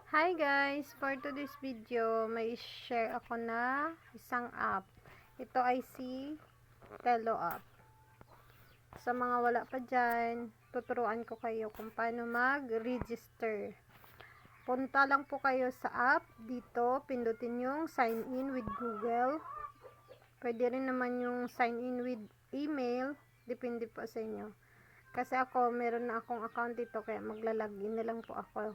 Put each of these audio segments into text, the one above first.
Hi guys! For today's video, may share ako na isang app. Ito ay si Telo app. Sa mga wala pa dyan, tuturuan ko kayo kung paano mag-register. Punta lang po kayo sa app. Dito, pindutin yung sign in with Google. Pwede rin naman yung sign in with email. Depende po sa inyo. Kasi ako, meron na akong account dito, kaya maglalagin na lang po ako.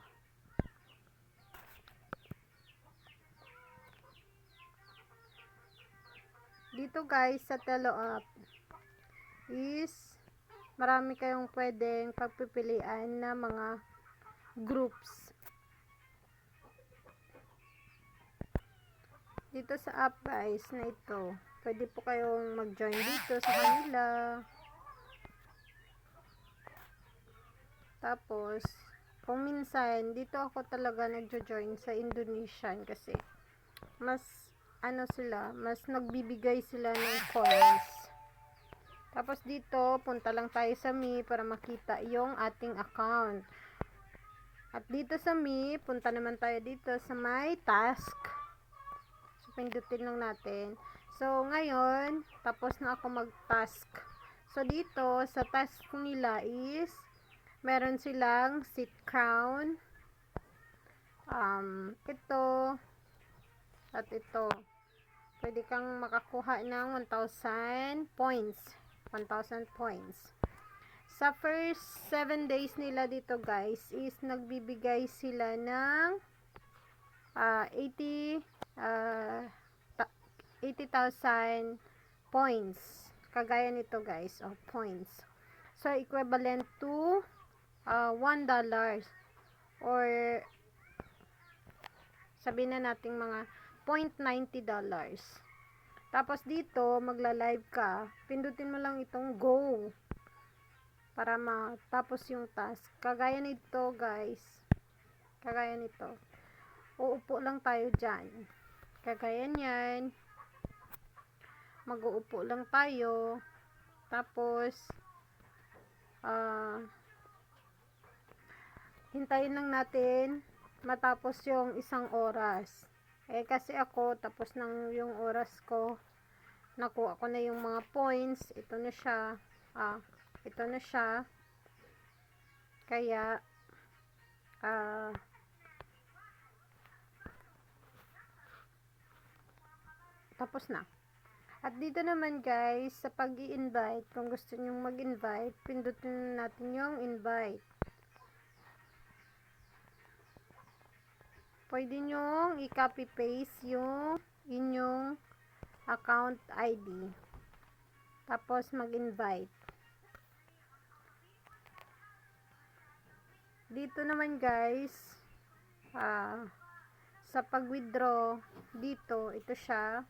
Dito guys, sa Telo app is marami kayong pwedeng pagpipilian na mga groups. Dito sa app guys na ito, pwede po kayong mag-join dito sa kanila. Tapos, kung minsan, dito ako talaga nagjo-join sa Indonesian kasi mas mas nagbibigay sila ng coins. Tapos dito, punta lang tayo sa Me para makita yung ating account. At dito sa Me, punta naman tayo dito sa My Task. So, pindutin lang natin. So, ngayon, tapos na ako mag-task. So, dito, sa task nila is, meron silang seat crown. Ito, at ito. Pwede kang makakuha ng 1,000 points. 1,000 points. Sa first 7 days nila dito guys, is nagbibigay sila ng 80,000 points. Kagaya nito guys, points. So, equivalent to $1 or sabihin na natin mga $0.90. Tapos dito, magla-live ka. Pindutin mo lang itong go para matapos yung task. Kagaya nito, guys. Kagaya nito. Uupo lang tayo dyan. Kagaya niyan. Mag-uupo lang tayo. Tapos, hintayin lang natin matapos yung 1 oras. Kasi ako, tapos nang yung oras ko, nakuha ko na yung mga points. Ito na siya. Ito na siya. Kaya, tapos na. At dito naman guys, sa pag-i-invite, kung gusto nyong mag-invite, pindutin natin yung invite. Pwede nyong i-copy paste yung inyong account ID. Tapos mag-invite. Dito naman guys, sa pag-withdraw, dito, ito siya.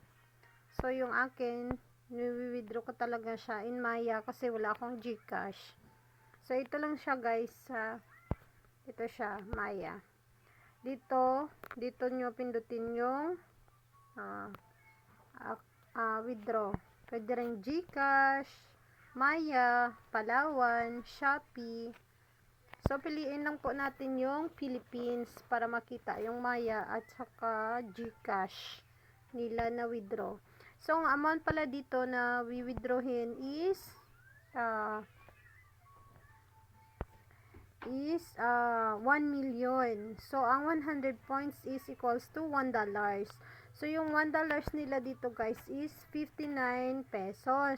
So, yung akin, ni-withdraw ko talaga siya in Maya kasi wala akong GCash. So, ito lang siya guys. Ito siya, Maya. Dito nyo pindutin yung withdraw. Pwede rin GCash, Maya, Palawan, Shopee. So, piliin lang po natin yung Philippines para makita yung Maya at saka GCash nila na withdraw. So, ang amount pala dito na withdrawin is 1 million. So, ang 100 points is equals to $1. So, yung $1 nila dito guys is 59 pesos.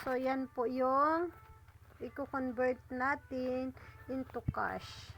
So, yan po yung i-convert natin into cash.